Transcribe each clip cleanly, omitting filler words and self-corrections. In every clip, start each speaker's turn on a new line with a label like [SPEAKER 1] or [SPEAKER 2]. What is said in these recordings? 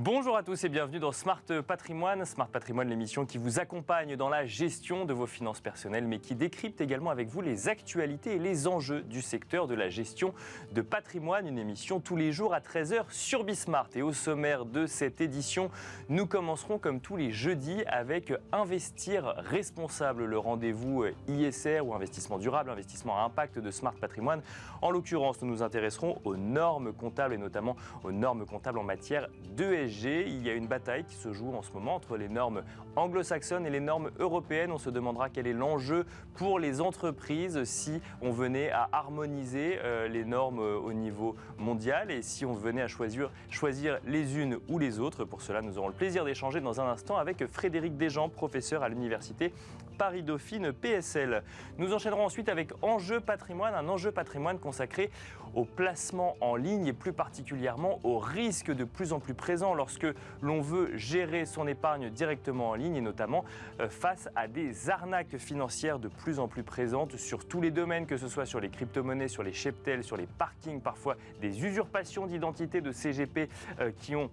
[SPEAKER 1] Bonjour à tous et bienvenue dans Smart Patrimoine. Smart Patrimoine, l'émission qui vous accompagne dans la gestion de vos finances personnelles, mais qui décrypte également avec vous les actualités et les enjeux du secteur de la gestion de patrimoine. Une émission tous les jours à 13 h sur Bismart. Et au sommaire de cette édition, nous commencerons comme tous les jeudis avec Investir responsable, le rendez-vous ISR ou investissement durable, investissement à impact de Smart Patrimoine. En l'occurrence, nous nous intéresserons aux normes comptables et notamment aux normes comptables en matière d'ESG. Il y a une bataille qui se joue en ce moment entre les normes anglo-saxonnes et les normes européennes. On se demandera quel est l'enjeu pour les entreprises si on venait à harmoniser les normes au niveau mondial et si on venait à choisir les unes ou les autres. Pour cela, nous aurons le plaisir d'échanger dans un instant avec Frédéric Desjean, professeur à l'université Paris-Dauphine PSL. Nous enchaînerons ensuite avec Enjeu Patrimoine, un enjeu patrimoine consacré au placement en ligne et plus particulièrement aux risques de plus en plus présents lorsque l'on veut gérer son épargne directement en ligne et notamment face à des arnaques financières de plus en plus présentes sur tous les domaines, que ce soit sur les crypto-monnaies, sur les cheptels, sur les parkings, parfois des usurpations d'identité de CGP qui ont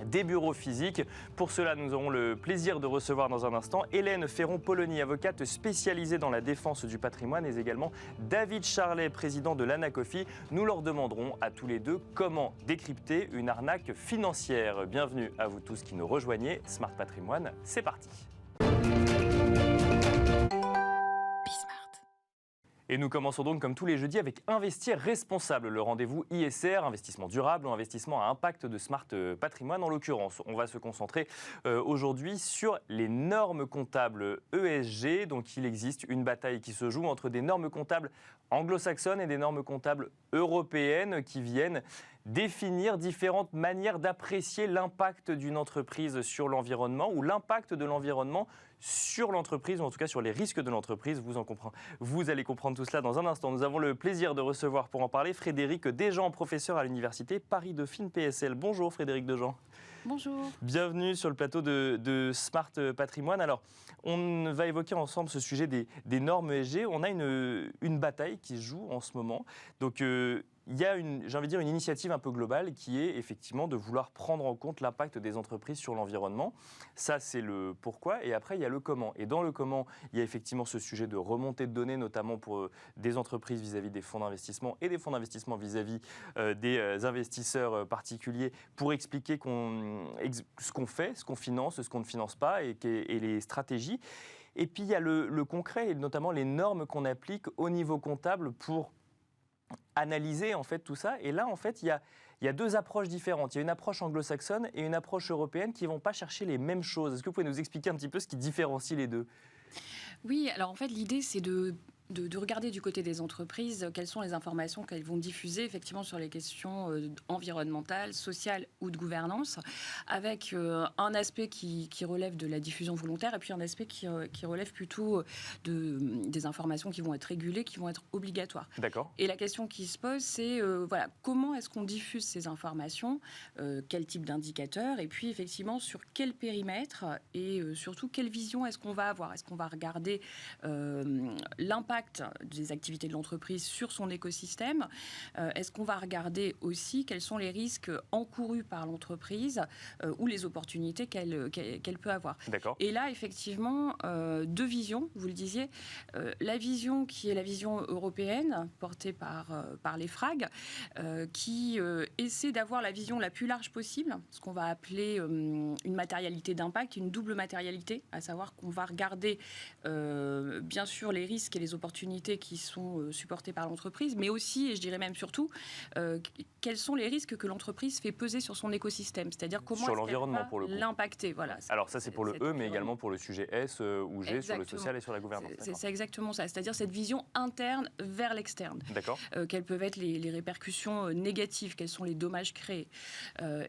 [SPEAKER 1] des bureaux physiques. Pour cela, nous aurons le plaisir de recevoir dans un instant Hélène Ferron-Polony, avocate spécialisée dans la défense du patrimoine, et également David Charlet, président de l'Anacofi. Nous leur demanderons à tous les deux comment décrypter une arnaque financière. Bienvenue à vous tous qui nous rejoignez. Smart Patrimoine, c'est parti. Et nous commençons donc comme tous les jeudis avec Investir responsable, le rendez-vous ISR, investissement durable ou investissement à impact de Smart Patrimoine en l'occurrence. On va se concentrer aujourd'hui sur les normes comptables ESG. Donc il existe une bataille qui se joue entre des normes comptables anglo-saxonnes et des normes comptables européennes qui viennent définir différentes manières d'apprécier l'impact d'une entreprise sur l'environnement ou l'impact de l'environnement sur l'entreprise, ou en tout cas sur les risques de l'entreprise. Vous allez comprendre tout cela dans un instant. Nous avons le plaisir de recevoir pour en parler Frédéric Desjean, professeur à l'université Paris-Dauphine PSL. Bonjour Frédéric Desjean.
[SPEAKER 2] Bonjour.
[SPEAKER 1] Bienvenue sur le plateau de Smart Patrimoine. Alors, on va évoquer ensemble ce sujet des normes ESG. On a une bataille qui se joue en ce moment. Donc, il y a une initiative un peu globale qui est effectivement de vouloir prendre en compte l'impact des entreprises sur l'environnement. Ça, c'est le pourquoi. Et après, il y a le comment. Et dans le comment, il y a effectivement ce sujet de remontée de données, notamment pour des entreprises vis-à-vis des fonds d'investissement et des fonds d'investissement vis-à-vis des investisseurs particuliers pour expliquer ce qu'on fait, ce qu'on finance, ce qu'on ne finance pas et les stratégies. Et puis, il y a le concret et notamment les normes qu'on applique au niveau comptable pour analyser en fait tout ça. Et là, en fait, il y a deux approches différentes. Il y a une approche anglo-saxonne et une approche européenne qui ne vont pas chercher les mêmes choses. Est-ce que vous pouvez nous expliquer un petit peu ce qui différencie les deux ?
[SPEAKER 2] Oui, alors en fait, l'idée, c'est de regarder du côté des entreprises quelles sont les informations qu'elles vont diffuser effectivement sur les questions environnementales, sociales ou de gouvernance, avec un aspect qui relève de la diffusion volontaire et puis un aspect qui relève plutôt des informations qui vont être régulées, qui vont être obligatoires.
[SPEAKER 1] D'accord.
[SPEAKER 2] Et la question qui se pose, c'est comment est-ce qu'on diffuse ces informations, quel type d'indicateur, et puis effectivement sur quel périmètre et surtout quelle vision est-ce qu'on va avoir. Est-ce qu'on va regarder l'impact des activités de l'entreprise sur son écosystème? Est-ce qu'on va regarder aussi quels sont les risques encourus par l'entreprise ou les opportunités qu'elle peut avoir?
[SPEAKER 1] D'accord.
[SPEAKER 2] Et là, effectivement, deux visions, vous le disiez. La vision qui est la vision européenne, portée par les FRAG, qui essaie d'avoir la vision la plus large possible, ce qu'on va appeler une matérialité d'impact, une double matérialité, à savoir qu'on va regarder bien sûr les risques et les opportunités qui sont supportées par l'entreprise, mais aussi, et je dirais même surtout, quels sont les risques que l'entreprise fait peser sur son écosystème, c'est-à-dire comment
[SPEAKER 1] sur l'environnement pour le coup.
[SPEAKER 2] L'impacter. Voilà.
[SPEAKER 1] Alors ça c'est pour le E, mais également pour le sujet S ou G, exactement. Sur le social et sur la gouvernance.
[SPEAKER 2] C'est exactement ça, c'est-à-dire cette vision interne vers l'externe.
[SPEAKER 1] D'accord.
[SPEAKER 2] Quelles peuvent être les répercussions négatives, quels sont les dommages créés.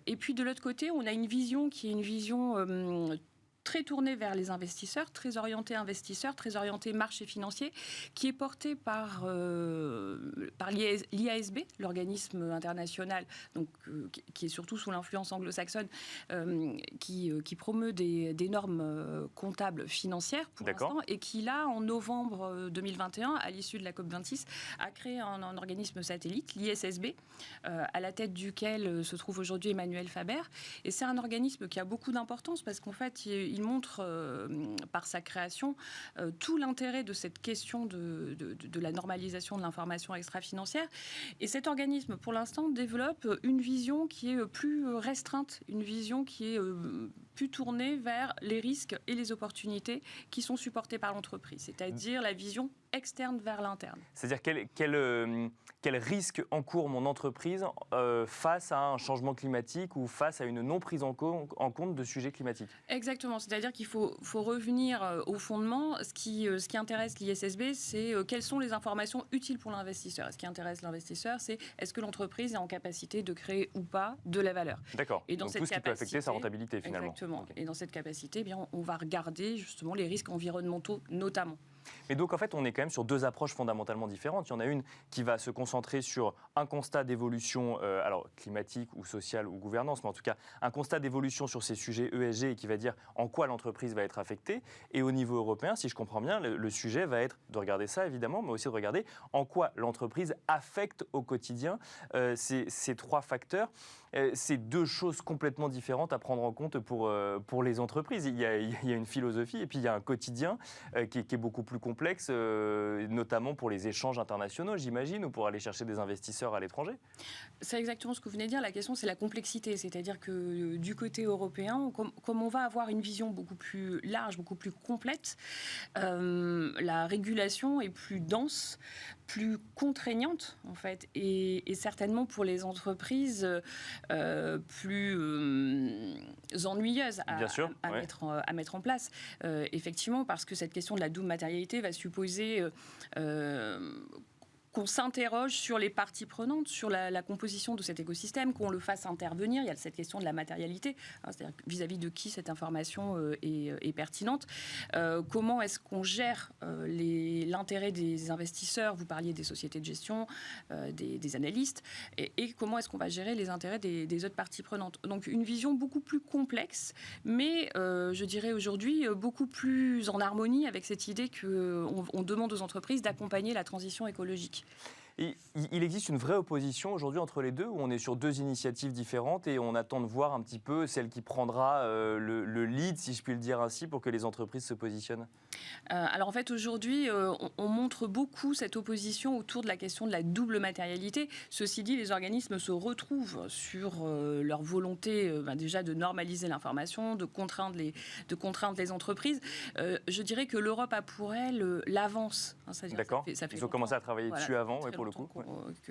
[SPEAKER 2] Et puis de l'autre côté, on a une vision qui est une vision très tourné vers les investisseurs, très orienté investisseurs, très orienté marché financier, qui est porté par l'IASB, l'organisme international, donc, qui est surtout sous l'influence anglo-saxonne, qui promeut des normes comptables financières pour l'instant, et qui là, en novembre 2021, à l'issue de la COP26, a créé un organisme satellite, l'ISSB, à la tête duquel se trouve aujourd'hui Emmanuel Faber. Et c'est un organisme qui a beaucoup d'importance parce qu'en fait, il montre par sa création tout l'intérêt de cette question de la normalisation de l'information extra-financière. Et cet organisme, pour l'instant, développe une vision qui est plus restreinte, une vision qui est plus tournée vers les risques et les opportunités qui sont supportés par l'entreprise, c'est-à-dire la vision externe vers l'interne.
[SPEAKER 1] C'est-à-dire quel risque encourt mon entreprise face à un changement climatique ou face à une non prise en compte de sujets climatiques?
[SPEAKER 2] Exactement, c'est-à-dire qu'il faut revenir au fondement. Ce qui intéresse l'ISSB, c'est quelles sont les informations utiles pour l'investisseur. Ce qui intéresse l'investisseur, c'est est-ce que l'entreprise est en capacité de créer ou pas de la valeur.
[SPEAKER 1] D'accord, donc tout ce qui peut affecter sa rentabilité finalement.
[SPEAKER 2] Exactement,
[SPEAKER 1] okay.
[SPEAKER 2] Et dans cette capacité, eh bien, on va regarder justement les risques environnementaux notamment.
[SPEAKER 1] Mais donc en fait, on est quand même sur deux approches fondamentalement différentes. Il y en a une qui va se concentrer sur un constat d'évolution, alors climatique ou sociale ou gouvernance, mais en tout cas un constat d'évolution sur ces sujets ESG et qui va dire en quoi l'entreprise va être affectée. Et au niveau européen, si je comprends bien, le sujet va être de regarder ça évidemment, mais aussi de regarder en quoi l'entreprise affecte au quotidien ces trois facteurs. C'est deux choses complètement différentes à prendre en compte pour les entreprises. Il y a une philosophie et puis il y a un quotidien qui est beaucoup plus complexe, notamment pour les échanges internationaux, j'imagine, ou pour aller chercher des investisseurs à l'étranger.
[SPEAKER 2] C'est exactement ce que vous venez de dire. La question, c'est la complexité. C'est-à-dire que du côté européen, comme on va avoir une vision beaucoup plus large, beaucoup plus complète, la régulation est plus dense, plus contraignante, en fait, et certainement pour les entreprises plus ennuyeuse à mettre en place. Effectivement, parce que cette question de la double matérialité va supposer qu'on s'interroge sur les parties prenantes, sur la composition de cet écosystème, qu'on le fasse intervenir. Il y a cette question de la matérialité, c'est-à-dire vis-à-vis de qui cette information est pertinente. Comment est-ce qu'on gère l'intérêt des investisseurs? Vous parliez des sociétés de gestion, des analystes, et comment est-ce qu'on va gérer les intérêts des autres parties prenantes? Donc une vision beaucoup plus complexe, mais je dirais aujourd'hui beaucoup plus en harmonie avec cette idée qu'on demande aux entreprises d'accompagner la transition écologique.
[SPEAKER 1] Et il existe une vraie opposition aujourd'hui entre les deux, où on est sur deux initiatives différentes et on attend de voir un petit peu celle qui prendra le lead, si je puis le dire ainsi, pour que les entreprises se positionnent?
[SPEAKER 2] Alors en fait, aujourd'hui, on montre beaucoup cette opposition autour de la question de la double matérialité. Ceci dit, les organismes se retrouvent sur leur volonté déjà de normaliser l'information, de contraindre les entreprises. Je dirais que l'Europe a pour elle l'avance.
[SPEAKER 1] D'accord, ils ont commencé à travailler dessus avant, et pour le coup.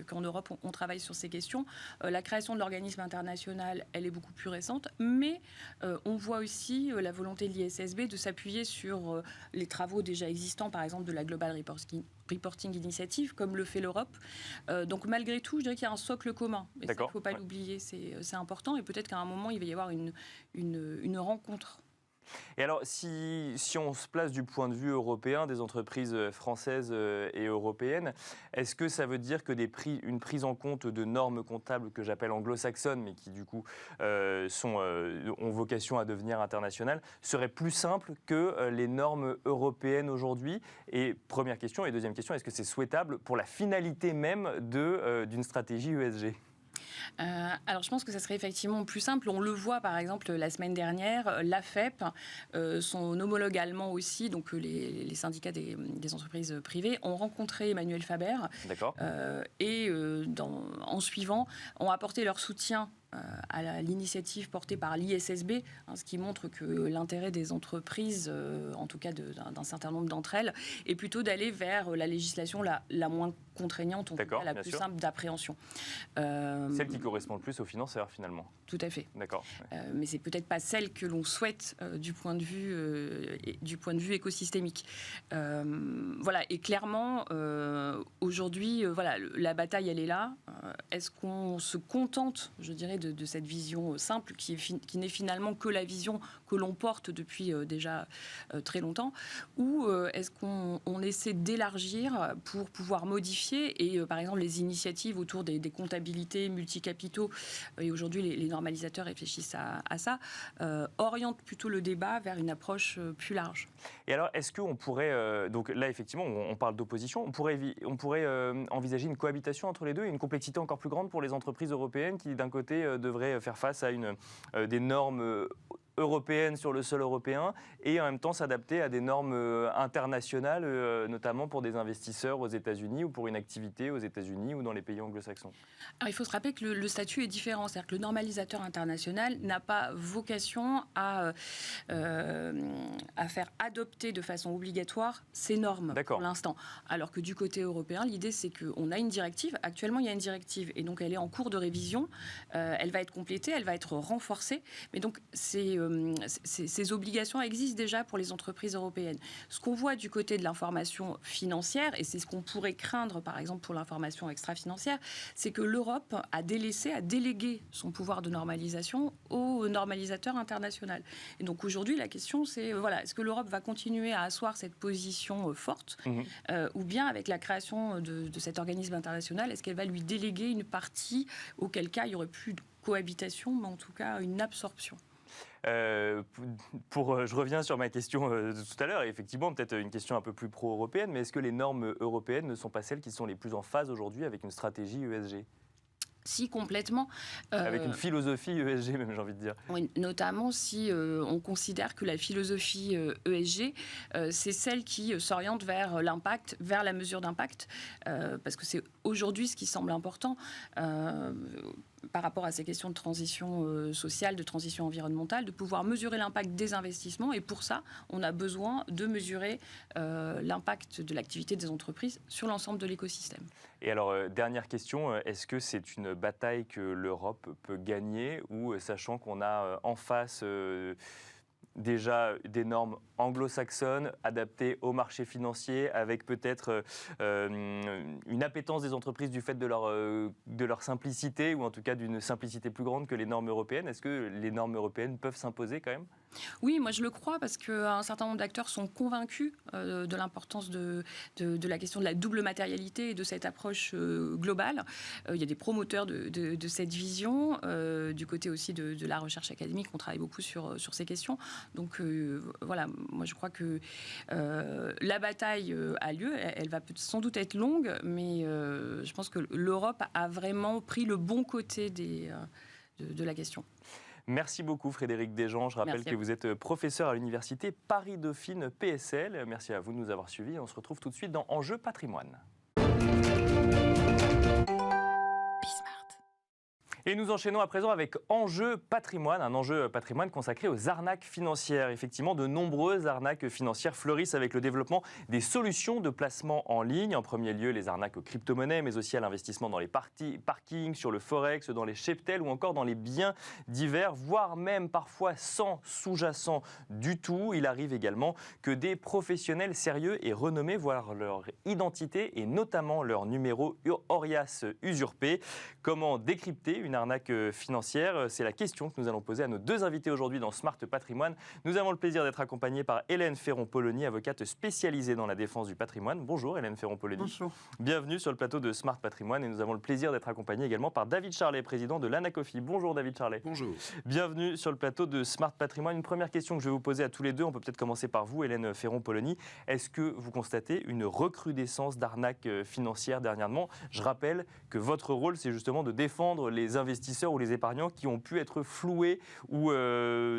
[SPEAKER 2] Qu'en Europe, on travaille sur ces questions. La création de l'organisme international, elle est beaucoup plus récente, mais on voit aussi la volonté de l'ISSB de s'appuyer sur les travaux déjà existants, par exemple de la Global Reporting Initiative, comme le fait l'Europe. Donc malgré tout, je dirais qu'il y a un socle commun. Il ne faut pas l'oublier, c'est important. Et peut-être qu'à un moment, il va y avoir une rencontre.
[SPEAKER 1] Et alors, si on se place du point de vue européen, des entreprises françaises et européennes, est-ce que ça veut dire que une prise en compte de normes comptables que j'appelle anglo-saxonnes, mais qui du coup ont vocation à devenir internationales, serait plus simple que les normes européennes aujourd'hui? Et première question. Et deuxième question, est-ce que c'est souhaitable pour la finalité même d'une stratégie ESG?
[SPEAKER 2] Alors je pense que ça serait effectivement plus simple. On le voit par exemple la semaine dernière, l'AFEP, son homologue allemand aussi, donc les syndicats des entreprises privées, ont rencontré Emmanuel Faber. Et en suivant, ont apporté leur soutien à l'initiative portée par l'ISSB, ce qui montre que l'intérêt des entreprises, en tout cas d'un certain nombre d'entre elles, est plutôt d'aller vers la législation la moins contraignante, en tout cas la plus simple d'appréhension.
[SPEAKER 1] Celle qui correspond le plus aux financeurs, finalement.
[SPEAKER 2] Tout à fait.
[SPEAKER 1] D'accord.
[SPEAKER 2] Mais c'est peut-être pas celle que l'on souhaite du point de vue écosystémique. Voilà. Et clairement, aujourd'hui, la bataille, elle est là. est-ce qu'on se contente, je dirais, de cette vision simple qui n'est finalement que la vision que l'on porte depuis déjà très longtemps, ou est-ce qu'on essaie d'élargir pour pouvoir modifier et par exemple les initiatives autour des comptabilités multicapitaux, et aujourd'hui les normalisateurs réfléchissent à ça, orientent plutôt le débat vers une approche plus large.
[SPEAKER 1] Et alors, est-ce qu'on pourrait, donc là effectivement on parle d'opposition, on pourrait envisager une cohabitation entre les deux et une complexité encore plus grande pour les entreprises européennes qui d'un côté devraient faire face à des normes européenne sur le sol européen et en même temps s'adapter à des normes internationales, notamment pour des investisseurs aux États-Unis ou pour une activité aux États-Unis ou dans les pays anglo-saxons.
[SPEAKER 2] Alors, il faut se rappeler que le statut est différent. C'est-à-dire que le normalisateur international n'a pas vocation à faire adopter de façon obligatoire ces normes pour l'instant. Alors que du côté européen, l'idée c'est qu'on a une directive. Actuellement, il y a une directive et donc elle est en cours de révision. Elle va être complétée, elle va être renforcée. Mais donc ces obligations existent déjà pour les entreprises européennes. Ce qu'on voit du côté de l'information financière, et c'est ce qu'on pourrait craindre par exemple pour l'information extra-financière, c'est que l'Europe a délégué son pouvoir de normalisation au normalisateur international. Et donc aujourd'hui, la question c'est, est-ce que l'Europe va continuer à asseoir cette position forte ou bien avec la création de cet organisme international, est-ce qu'elle va lui déléguer une partie, auquel cas il n'y aurait plus de cohabitation, mais en tout cas une absorption.
[SPEAKER 1] Je reviens sur ma question de tout à l'heure, et effectivement peut-être une question un peu plus pro-européenne, mais est-ce que les normes européennes ne sont pas celles qui sont les plus en phase aujourd'hui avec une stratégie ESG ?
[SPEAKER 2] Si, complètement.
[SPEAKER 1] Avec une philosophie ESG même, j'ai envie de dire.
[SPEAKER 2] Oui, notamment si on considère que la philosophie ESG, c'est celle qui s'oriente vers l'impact, vers la mesure d'impact, parce que c'est aujourd'hui ce qui semble important. Par rapport à ces questions de transition sociale, de transition environnementale, de pouvoir mesurer l'impact des investissements. Et pour ça, on a besoin de mesurer l'impact de l'activité des entreprises sur l'ensemble de l'écosystème.
[SPEAKER 1] Et alors, dernière question, est-ce que c'est une bataille que l'Europe peut gagner ou, sachant qu'on a en face déjà des normes anglo-saxonnes adaptées au marché financier, avec peut-être une appétence des entreprises du fait de leur simplicité, ou en tout cas d'une simplicité plus grande que les normes européennes. Est-ce que les normes européennes peuvent s'imposer quand même ?
[SPEAKER 2] Oui, moi je le crois, parce qu'un certain nombre d'acteurs sont convaincus de l'importance de la question de la double matérialité et de cette approche globale. Il y a des promoteurs de cette vision. Du côté aussi de la recherche académique, on travaille beaucoup sur ces questions. Donc voilà, moi je crois que la bataille a lieu. Elle va sans doute être longue, mais je pense que l'Europe a vraiment pris le bon côté de la question.
[SPEAKER 1] Merci beaucoup Frédérique Desjean. Je rappelle que vous êtes professeur à l'université Paris-Dauphine PSL. Merci à vous de nous avoir suivis. On se retrouve tout de suite dans Enjeux Patrimoine. Et nous enchaînons à présent avec Enjeux Patrimoine, un enjeu patrimoine consacré aux arnaques financières. Effectivement, de nombreuses arnaques financières fleurissent avec le développement des solutions de placement en ligne. En premier lieu, les arnaques aux crypto-monnaies, mais aussi à l'investissement dans les parkings, sur le forex, dans les cheptels ou encore dans les biens divers, voire même parfois sans sous-jacent du tout. Il arrive également que des professionnels sérieux et renommés voient leur identité et notamment leur numéro Orias usurpé. Comment décrypter une arnaque financière? C'est la question que nous allons poser à nos deux invités aujourd'hui dans Smart Patrimoine. Nous avons le plaisir d'être accompagnés par Hélène Ferron-Polony, avocate spécialisée dans la défense du patrimoine. Bonjour Hélène Ferron-Polony.
[SPEAKER 2] Bonjour.
[SPEAKER 1] Bienvenue sur le plateau de Smart Patrimoine, et nous avons le plaisir d'être accompagnés également par David Charlet, président de l'Anacofi. Bonjour David Charlet.
[SPEAKER 3] Bonjour.
[SPEAKER 1] Bienvenue sur le plateau de Smart Patrimoine. Une première question que je vais vous poser à tous les deux, on peut peut-être commencer par vous Hélène Ferron-Polony. Est-ce que vous constatez une recrudescence d'arnaques financières dernièrement? Je rappelle que votre rôle, c'est justement de défendre les investisseurs ou les épargnants qui ont pu être floués ou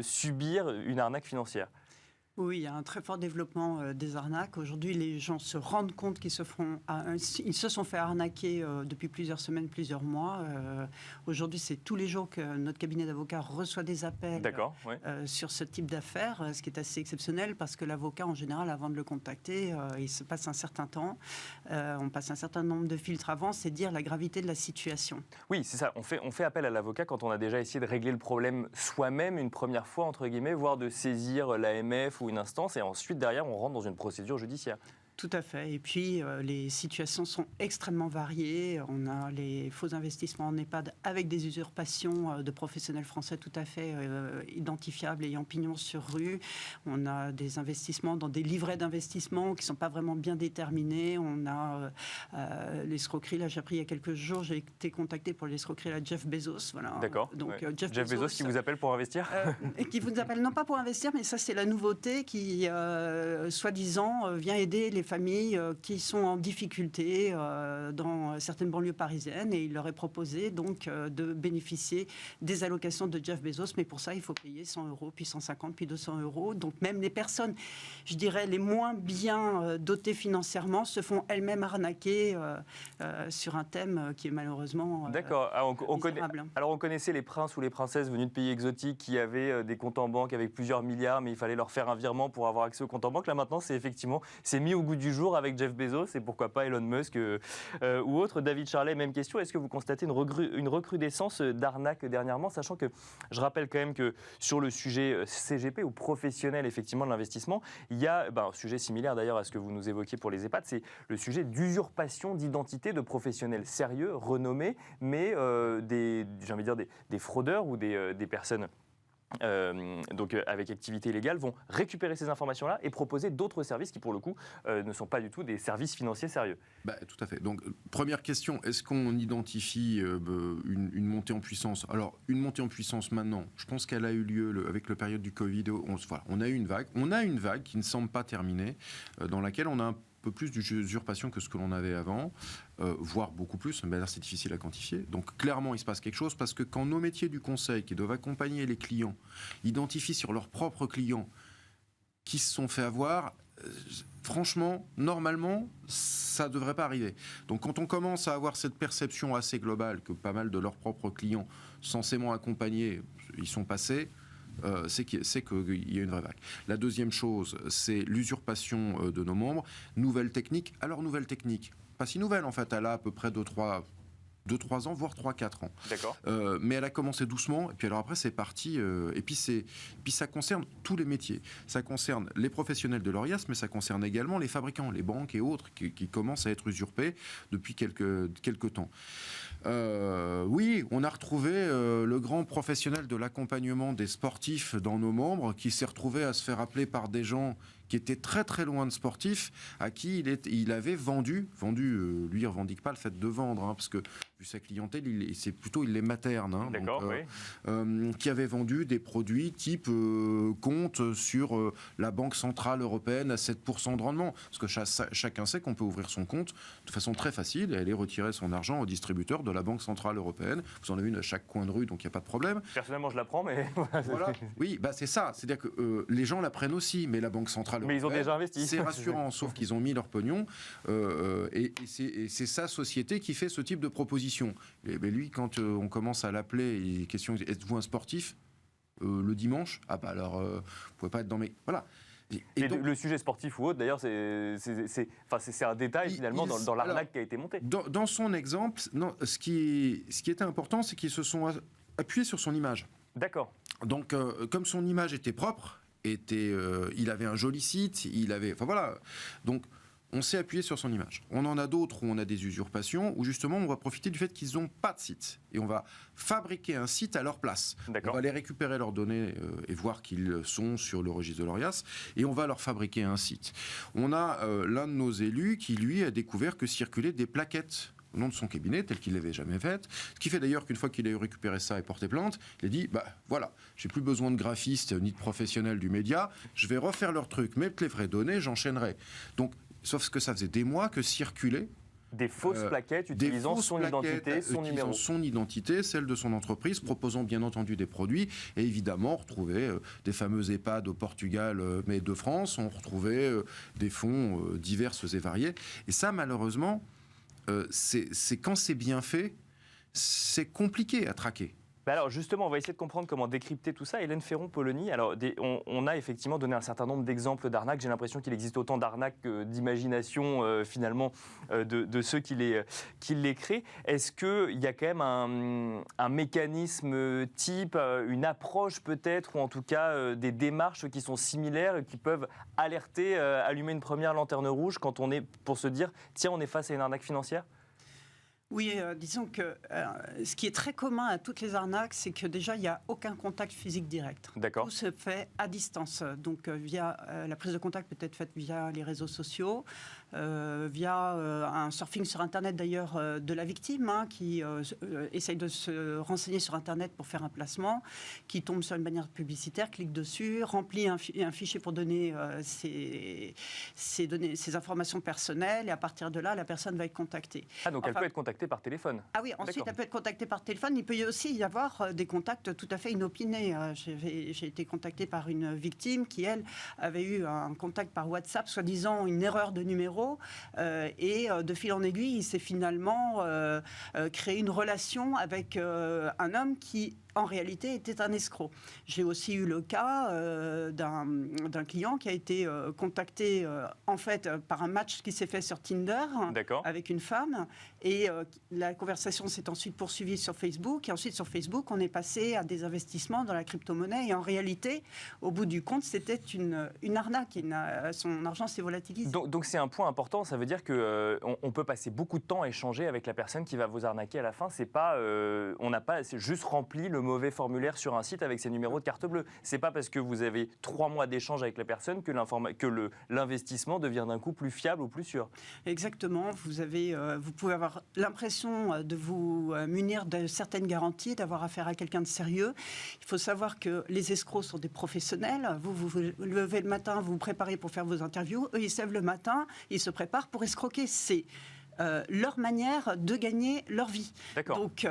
[SPEAKER 1] subir une arnaque financière.
[SPEAKER 3] Oui, il y a un très fort développement des arnaques. Aujourd'hui, les gens se rendent compte qu'ils ils se sont fait arnaquer depuis plusieurs semaines, plusieurs mois. Aujourd'hui, c'est tous les jours que notre cabinet d'avocats reçoit des appels sur ce type d'affaires, ce qui est assez exceptionnel parce que l'avocat, en général, avant de le contacter, il se passe un certain temps. On passe un certain nombre de filtres avant, c'est dire la gravité de la situation.
[SPEAKER 1] Oui, c'est ça. On fait appel à l'avocat quand on a déjà essayé de régler le problème soi-même une première fois, entre guillemets, voire de saisir l'AMF ou une instance, et ensuite derrière on rentre dans une procédure judiciaire.
[SPEAKER 3] Tout à fait. Et puis, les situations sont extrêmement variées. On a les faux investissements en EHPAD avec des usurpations de professionnels français tout à fait identifiables, ayant pignon sur rue. On a des investissements dans des livrets d'investissement qui ne sont pas vraiment bien déterminés. On a l'escroquerie. Là, j'ai appris il y a quelques jours, j'ai été contacté pour l'escroquerie à Jeff Bezos. Voilà.
[SPEAKER 1] D'accord.
[SPEAKER 3] Donc,
[SPEAKER 1] ouais.
[SPEAKER 3] Jeff
[SPEAKER 1] Bezos qui vous appelle pour investir
[SPEAKER 3] et qui vous appelle non pas pour investir, mais ça, c'est la nouveauté qui, soi-disant, vient aider les familles qui sont en difficulté dans certaines banlieues parisiennes, et il leur est proposé donc de bénéficier des allocations de Jeff Bezos, mais pour ça il faut payer 100 €, puis 150, puis 200 €. Donc même les personnes, je dirais, les moins bien dotées financièrement se font elles-mêmes arnaquer sur un thème qui est malheureusement
[SPEAKER 1] D'accord. Alors on connaissait les princes ou les princesses venus de pays exotiques qui avaient des comptes en banque avec plusieurs milliards, mais il fallait leur faire un virement pour avoir accès au compte en banque. Là maintenant, c'est mis au goût du jour avec Jeff Bezos et pourquoi pas Elon Musk ou autre. David Charlet, même question. Est-ce que vous constatez une recrudescence d'arnaques dernièrement, sachant que je rappelle quand même que sur le sujet CGP ou professionnel effectivement de l'investissement, il y a un sujet similaire d'ailleurs à ce que vous nous évoquiez pour les EHPAD, c'est le sujet d'usurpation d'identité de professionnels sérieux, renommés, mais des fraudeurs ou des personnes avec activité illégale vont récupérer ces informations-là et proposer d'autres services qui, pour le coup, ne sont pas du tout des services financiers sérieux.
[SPEAKER 4] Tout à fait. Donc, première question, est-ce qu'on identifie une montée en puissance ? Alors, une montée en puissance maintenant, je pense qu'elle a eu lieu avec la période du Covid. On a eu une vague. On a une vague qui ne semble pas terminée, dans laquelle on a un peu plus d'usurpation que ce que l'on avait avant, voire beaucoup plus, mais là c'est difficile à quantifier. Donc clairement il se passe quelque chose, parce que quand nos métiers du conseil qui doivent accompagner les clients identifient sur leurs propres clients qui se sont fait avoir, franchement, normalement, ça ne devrait pas arriver. Donc quand on commence à avoir cette perception assez globale que pas mal de leurs propres clients censément accompagnés, ils sont passés, c'est qu'il y a une vraie vague. La deuxième chose, c'est l'usurpation de nos membres. Nouvelle technique. Alors, nouvelle technique, pas si nouvelle en fait, elle a à peu près 2-3 ans, voire 3-4 ans.
[SPEAKER 1] D'accord.
[SPEAKER 4] Mais elle a commencé doucement, et puis alors après c'est parti, et puis ça concerne tous les métiers. Ça concerne les professionnels de l'ORIAS, mais ça concerne également les fabricants, les banques et autres qui commencent à être usurpés depuis quelques temps. Oui, on a retrouvé le grand professionnel de l'accompagnement des sportifs dans nos membres qui s'est retrouvé à se faire appeler par des gens qui étaient très très loin de sportifs, à qui il avait vendu, lui il ne revendique pas le fait de vendre, parce que vu sa clientèle, il les materne.
[SPEAKER 1] D'accord,
[SPEAKER 4] oui. Qui avait vendu des produits type compte sur la Banque Centrale Européenne à 7% de rendement. Parce que chacun sait qu'on peut ouvrir son compte de façon très facile et aller retirer son argent au distributeur de la Banque Centrale Européenne. Vous en avez une à chaque coin de rue, donc il n'y a pas de problème.
[SPEAKER 1] Personnellement, je la prends, mais...
[SPEAKER 4] Voilà. Oui, c'est ça. C'est-à-dire que les gens la prennent aussi, mais la Banque Centrale Européenne...
[SPEAKER 1] Mais ils ont déjà investi.
[SPEAKER 4] C'est rassurant, sauf qu'ils ont mis leur pognon. Et c'est sa société qui fait ce type de proposition. Et lui, quand on commence à l'appeler, il est question, êtes-vous un sportif le dimanche ? Alors, vous pouvez pas être dans mes... Voilà.
[SPEAKER 1] Et donc, le sujet sportif ou autre, d'ailleurs, c'est un détail finalement dans l'arnaque qui a été montée.
[SPEAKER 4] Dans son exemple, non, ce qui était important, c'est qu'ils se sont appuyés sur son image.
[SPEAKER 1] D'accord.
[SPEAKER 4] Donc, comme son image était propre, il avait un joli site, donc on s'est appuyé sur son image. On en a d'autres où on a des usurpations, où justement on va profiter du fait qu'ils n'ont pas de site. Et on va fabriquer un site à leur place.
[SPEAKER 1] D'accord.
[SPEAKER 4] On va aller récupérer leurs données et voir qu'ils sont sur le registre de l'ORIAS, et on va leur fabriquer un site. On a l'un de nos élus qui, lui, a découvert que circulaient des plaquettes au nom de son cabinet, tel qu'il ne l'avait jamais fait. Ce qui fait d'ailleurs qu'une fois qu'il a eu récupéré ça et porté plainte, il a dit, voilà, j'ai plus besoin de graphistes ni de professionnels du média, je vais refaire leur truc, mettre les vraies données, j'enchaînerai. Donc, sauf que ça faisait des mois que circulaient
[SPEAKER 1] des fausses plaquettes utilisant son identité, son numéro.
[SPEAKER 4] Son identité, celle de son entreprise, proposant bien entendu des produits. Et évidemment, on retrouvait des fameux EHPAD au Portugal, mais de France, on retrouvait des fonds divers et variés. Et ça, malheureusement, c'est quand c'est bien fait, c'est compliqué à traquer.
[SPEAKER 1] Alors justement, on va essayer de comprendre comment décrypter tout ça. Hélène Ferron-Polony, alors on a effectivement donné un certain nombre d'exemples d'arnaques. J'ai l'impression qu'il existe autant d'arnaques que d'imagination finalement de ceux qui les créent. Est-ce qu'il y a quand même un mécanisme type, une approche peut-être, ou en tout cas des démarches qui sont similaires et qui peuvent alerter, allumer une première lanterne rouge quand on est, pour se dire, tiens, on est face à une arnaque financière ?
[SPEAKER 3] Oui, disons que ce qui est très commun à toutes les arnaques, c'est que déjà, il n'y a aucun contact physique direct.
[SPEAKER 1] D'accord.
[SPEAKER 3] Tout se fait à distance. Donc, la prise de contact peut être faite via les réseaux sociaux, via un surfing sur Internet d'ailleurs de la victime, qui essaye de se renseigner sur Internet pour faire un placement, qui tombe sur une bannière publicitaire, clique dessus, remplit un fichier pour donner ses informations personnelles, et à partir de là, la personne va être contactée.
[SPEAKER 1] Ah, donc elle peut être contactée par téléphone.
[SPEAKER 3] Ah oui, ensuite elle peut être contactée par téléphone. Il peut y aussi y avoir des contacts tout à fait inopinés. J'ai été contactée par une victime qui, elle, avait eu un contact par WhatsApp, soi-disant une erreur de numéro, et de fil en aiguille, il s'est finalement créé une relation avec un homme qui, en réalité, était un escroc. J'ai aussi eu le cas d'un client qui a été contacté en fait par un match qui s'est fait sur Tinder avec une femme, et la conversation s'est ensuite poursuivie sur Facebook, et ensuite sur Facebook on est passé à des investissements dans la crypto-monnaie, et en réalité au bout du compte c'était une arnaque, son argent s'est volatilisé.
[SPEAKER 1] Donc c'est un point important, ça veut dire qu'on peut passer beaucoup de temps à échanger avec la personne qui va vous arnaquer à la fin. C'est pas, on n'a pas juste rempli le mauvais formulaire sur un site avec ses numéros de carte bleue. C'est pas parce que vous avez 3 mois d'échange avec la personne que l'investissement devient d'un coup plus fiable ou plus sûr.
[SPEAKER 3] Exactement. Vous pouvez avoir l'impression de vous munir de certaines garanties, d'avoir affaire à quelqu'un de sérieux. Il faut savoir que les escrocs sont des professionnels. Vous levez le matin, vous vous préparez pour faire vos interviews. Eux, ils se lèvent le matin, ils se préparent pour escroquer. C'est leur manière de gagner leur vie.
[SPEAKER 1] D'accord.
[SPEAKER 3] Donc,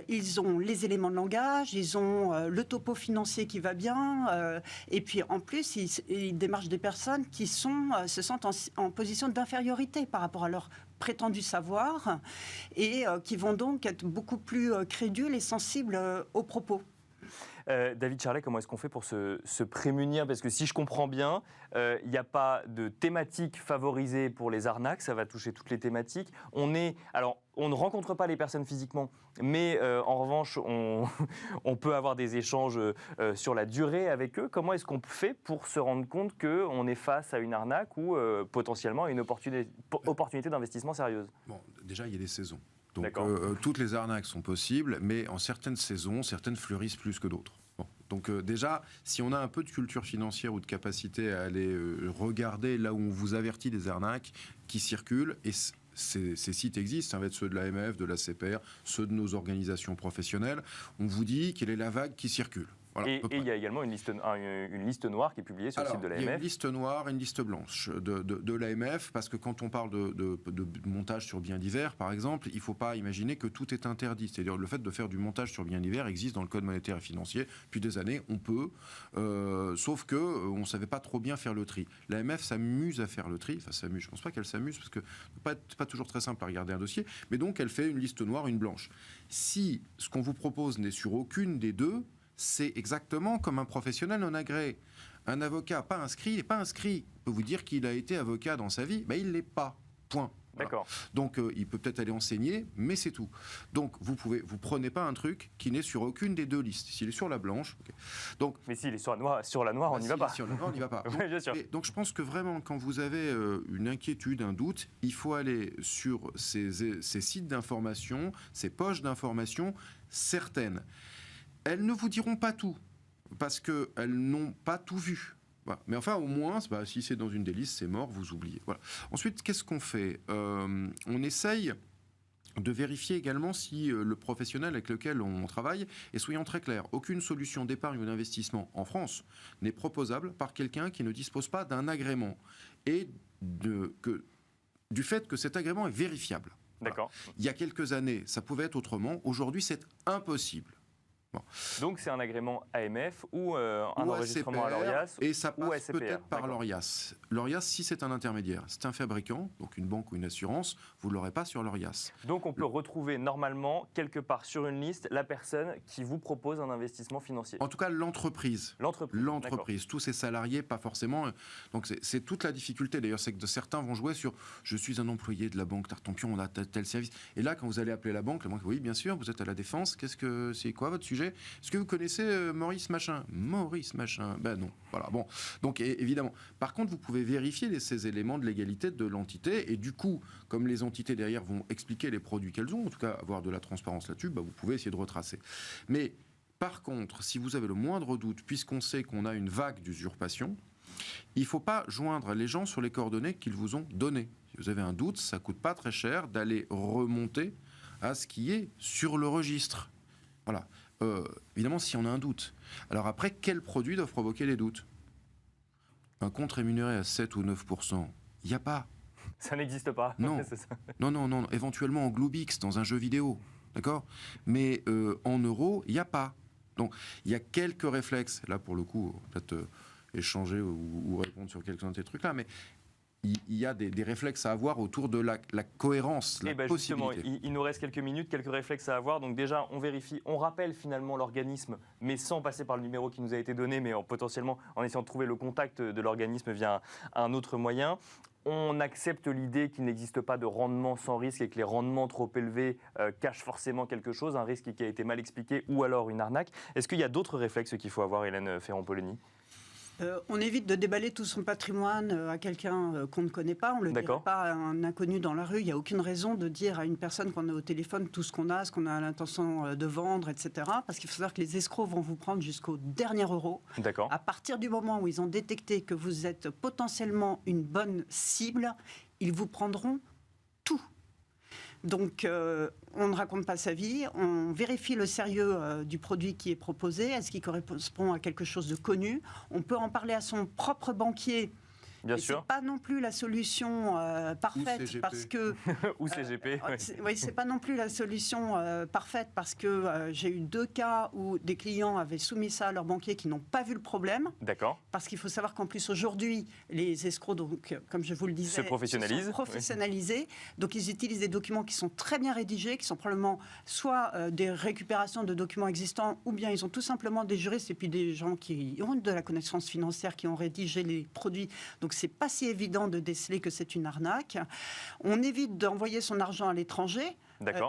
[SPEAKER 3] ils ont les éléments de langage, ils ont le topo financier qui va bien, et puis en plus, ils démarchent des personnes qui se sentent en position d'infériorité par rapport à leur prétendu savoir, et qui vont donc être beaucoup plus crédules et sensibles aux propos.
[SPEAKER 1] David Charlet, comment est-ce qu'on fait pour se prémunir ? Parce que si je comprends bien, il n'y a pas de thématique favorisée pour les arnaques, ça va toucher toutes les thématiques. On ne rencontre pas les personnes physiquement, mais en revanche, on peut avoir des échanges sur la durée avec eux. Comment est-ce qu'on fait pour se rendre compte qu'on est face à une arnaque ou potentiellement à une opportunité d'investissement sérieuse ?
[SPEAKER 4] Bon, déjà, il y a des saisons. Donc toutes les arnaques sont possibles, mais en certaines saisons, certaines fleurissent plus que d'autres. Bon. Donc déjà, si on a un peu de culture financière ou de capacité à aller regarder là où on vous avertit des arnaques qui circulent, et ces sites existent, ça va être ceux de l'AMF, de la CPR, ceux de nos organisations professionnelles, on vous dit quelle est la vague qui circule. Voilà,
[SPEAKER 1] et il y a également une liste noire qui est publiée sur le site de l'AMF.
[SPEAKER 4] Il y a une liste noire et une liste blanche de l'AMF, parce que quand on parle de montage sur biens divers, par exemple, il ne faut pas imaginer que tout est interdit. C'est-à-dire le fait de faire du montage sur biens divers existe dans le Code monétaire et financier. Depuis des années, on peut, sauf qu'on ne savait pas trop bien faire le tri. L'AMF s'amuse à faire le tri. Enfin, s'amuse, je ne pense pas qu'elle s'amuse, parce que ce n'est pas toujours très simple à regarder un dossier, mais donc elle fait une liste noire, une blanche. Si ce qu'on vous propose n'est sur aucune des deux, c'est exactement comme un professionnel non agréé. Un avocat pas inscrit, il n'est pas inscrit. On peut vous dire qu'il a été avocat dans sa vie, il ne l'est pas. Point.
[SPEAKER 1] D'accord.
[SPEAKER 4] Voilà. Donc il peut peut-être aller enseigner, mais c'est tout. Donc vous prenez pas un truc qui n'est sur aucune des deux listes. S'il est sur la blanche, okay. Donc,
[SPEAKER 1] mais s'il est sur la noire, on n'y va pas.
[SPEAKER 4] Sur la noire, on n'y va pas. Donc,
[SPEAKER 1] oui, bien sûr.
[SPEAKER 4] Donc je pense que vraiment, quand vous avez une inquiétude, un doute, il faut aller sur ces sites d'information, ces poches d'information certaines. Elles ne vous diront pas tout, parce qu'elles n'ont pas tout vu. Voilà. Mais enfin, au moins, si c'est dans une des listes, c'est mort, vous oubliez. Voilà. Ensuite, qu'est-ce qu'on fait ? On essaye de vérifier également si le professionnel avec lequel on travaille, et soyons très clairs, aucune solution d'épargne ou d'investissement en France n'est proposable par quelqu'un qui ne dispose pas d'un agrément, et du fait que cet agrément est vérifiable.
[SPEAKER 1] D'accord.
[SPEAKER 4] Voilà. Il y a quelques années, ça pouvait être autrement. Aujourd'hui, c'est impossible Bon.
[SPEAKER 1] Donc c'est un agrément AMF ou un
[SPEAKER 4] Ou
[SPEAKER 1] enregistrement à
[SPEAKER 4] ACPR,
[SPEAKER 1] l'ORIAS
[SPEAKER 4] et ça
[SPEAKER 1] ou
[SPEAKER 4] passe
[SPEAKER 1] ACPR.
[SPEAKER 4] peut-être par
[SPEAKER 1] D'accord.
[SPEAKER 4] l'ORIAS. L'ORIAS, si c'est un intermédiaire, c'est un fabricant, donc une banque ou une assurance, vous ne l'aurez pas sur l'ORIAS.
[SPEAKER 1] Donc on peut retrouver normalement quelque part sur une liste la personne qui vous propose un investissement financier.
[SPEAKER 4] En tout cas, l'entreprise.
[SPEAKER 1] L'entreprise.
[SPEAKER 4] Tous ses salariés, pas forcément. Donc c'est toute la difficulté. D'ailleurs, c'est que certains vont jouer sur je suis un employé de la banque Tartampion, on a tel service. Et là, quand vous allez appeler la banque, oui, bien sûr, vous êtes à la Défense. C'est quoi votre sujet? Est-ce que vous connaissez Maurice Machin? Maurice Machin? Ben non. Voilà. Bon. Donc évidemment. Par contre, vous pouvez vérifier ces éléments de légalité de l'entité. Et du coup, comme les entités derrière vont expliquer les produits qu'elles ont, en tout cas avoir de la transparence là-dessus, vous pouvez essayer de retracer. Mais par contre, si vous avez le moindre doute, puisqu'on sait qu'on a une vague d'usurpation, il ne faut pas joindre les gens sur les coordonnées qu'ils vous ont données. Si vous avez un doute, ça ne coûte pas très cher d'aller remonter à ce qui est sur le registre. Voilà. Évidemment, si on a un doute. Alors après, quels produits doivent provoquer les doutes? Un compte rémunéré à 7 ou 9%, il n'y a pas.
[SPEAKER 1] Ça n'existe pas.
[SPEAKER 4] Non.
[SPEAKER 1] C'est ça.
[SPEAKER 4] Non. Éventuellement en Gloobix, dans un jeu vidéo. D'accord? Mais en euros, il n'y a pas. Donc, il y a quelques réflexes. Là, pour le coup, peut-être échanger ou répondre sur quelques-uns de ces trucs-là. Mais il y a des réflexes à avoir autour de la cohérence, la
[SPEAKER 1] Justement,
[SPEAKER 4] possibilité.
[SPEAKER 1] il nous reste quelques minutes, quelques réflexes à avoir. Donc déjà, on vérifie, on rappelle finalement l'organisme, mais sans passer par le numéro qui nous a été donné, mais potentiellement en essayant de trouver le contact de l'organisme via un autre moyen. On accepte l'idée qu'il n'existe pas de rendement sans risque et que les rendements trop élevés cachent forcément quelque chose, un risque qui a été mal expliqué ou alors une arnaque. Est-ce qu'il y a d'autres réflexes qu'il faut avoir, Hélène Ferrand-Polony?
[SPEAKER 3] On évite de déballer tout son patrimoine à quelqu'un qu'on ne connaît pas. On ne le dirait pas à un inconnu dans la rue. Il n'y a aucune raison de dire à une personne qu'on a au téléphone tout ce qu'on a l'intention de vendre, etc. Parce qu'il faut savoir que les escrocs vont vous prendre jusqu'au dernier euro.
[SPEAKER 1] D'accord.
[SPEAKER 3] À partir du moment où ils ont détecté que vous êtes potentiellement une bonne cible, ils vous prendront tout. Donc, on ne raconte pas sa vie, on vérifie le sérieux du produit qui est proposé, est-ce qu'il correspond à quelque chose de connu. On peut en parler à son propre banquier.
[SPEAKER 1] Bien sûr.
[SPEAKER 3] C'est pas non plus la solution parfaite parce que
[SPEAKER 1] ou CGP.
[SPEAKER 3] Oui, c'est pas non plus la solution parfaite parce que j'ai eu 2 cas où des clients avaient soumis ça à leur banquier qui n'ont pas vu le problème.
[SPEAKER 1] D'accord.
[SPEAKER 3] Parce qu'il faut savoir qu'en plus aujourd'hui, les escrocs, donc comme je vous le disais,
[SPEAKER 1] se
[SPEAKER 3] professionnalisés. Donc ils utilisent des documents qui sont très bien rédigés, qui sont probablement soit des récupérations de documents existants, ou bien ils ont tout simplement des juristes et puis des gens qui ont de la connaissance financière qui ont rédigé les produits. Donc c'est pas si évident de déceler que c'est une arnaque. On évite d'envoyer son argent à l'étranger.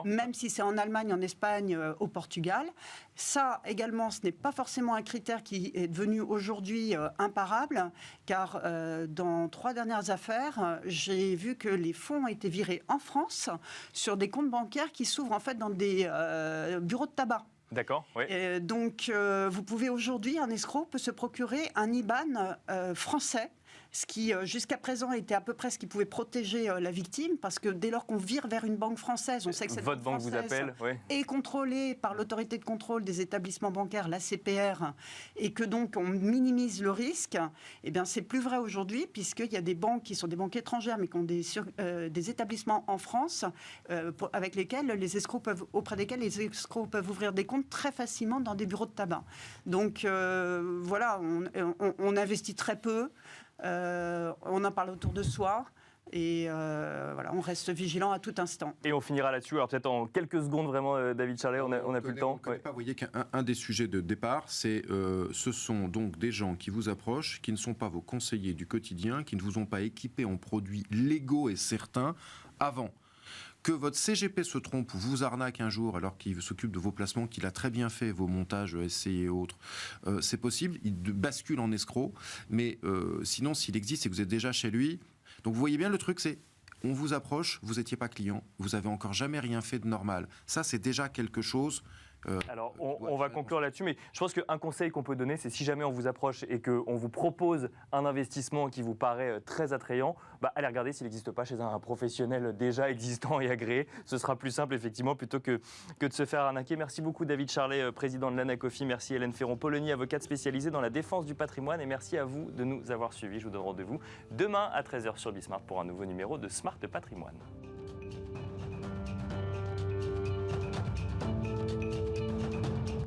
[SPEAKER 3] Même si c'est en Allemagne, en Espagne, au Portugal. Ça, également, ce n'est pas forcément un critère qui est devenu aujourd'hui imparable, car dans 3 dernières affaires, j'ai vu que les fonds ont été virés en France sur des comptes bancaires qui s'ouvrent en fait dans des bureaux de tabac.
[SPEAKER 1] D'accord, oui.
[SPEAKER 3] Donc, vous pouvez aujourd'hui, un escroc peut se procurer un IBAN français, ce qui, jusqu'à présent, était à peu près ce qui pouvait protéger la victime, parce que dès lors qu'on vire vers une banque française, on sait que cette
[SPEAKER 1] Votre banque vous appelle,
[SPEAKER 3] est contrôlée par l'autorité de contrôle des établissements bancaires, l'ACPR, et que donc on minimise le risque. Eh bien, c'est plus vrai aujourd'hui, puisqu'il y a des banques qui sont des banques étrangères, mais qui ont des établissements en France, avec lesquels les escrocs auprès desquels les escrocs peuvent ouvrir des comptes très facilement dans des bureaux de tabac. Donc voilà, on investit très peu. On en parle autour de soi et voilà, on reste vigilant à tout instant.
[SPEAKER 1] Et on finira là-dessus. Alors peut-être en quelques secondes, vraiment, David Charlet, on n'a plus le temps.
[SPEAKER 4] Vous voyez qu'un des sujets de départ, ce sont donc des gens qui vous approchent, qui ne sont pas vos conseillers du quotidien, qui ne vous ont pas équipé en produits légaux et certains avant. Que votre CGP se trompe ou vous arnaque un jour alors qu'il s'occupe de vos placements, qu'il a très bien fait, vos montages SCI et autres, c'est possible, il bascule en escroc, mais sinon s'il existe et que vous êtes déjà chez lui, donc vous voyez bien le truc, c'est on vous approche, vous n'étiez pas client, vous avez encore jamais rien fait de normal. Ça c'est déjà quelque chose.
[SPEAKER 1] Alors, on va conclure là-dessus, mais je pense qu'un conseil qu'on peut donner, c'est si jamais on vous approche et qu'on vous propose un investissement qui vous paraît très attrayant, allez regarder s'il n'existe pas chez un professionnel déjà existant et agréé. Ce sera plus simple, effectivement, plutôt que de se faire arnaquer. Merci beaucoup, David Charlet, président de l'Anacofi. Merci, Hélène Ferrand-Polony, avocate spécialisée dans la défense du patrimoine. Et merci à vous de nous avoir suivis. Je vous donne rendez-vous demain à 13h sur Bismart pour un nouveau numéro de Smart Patrimoine.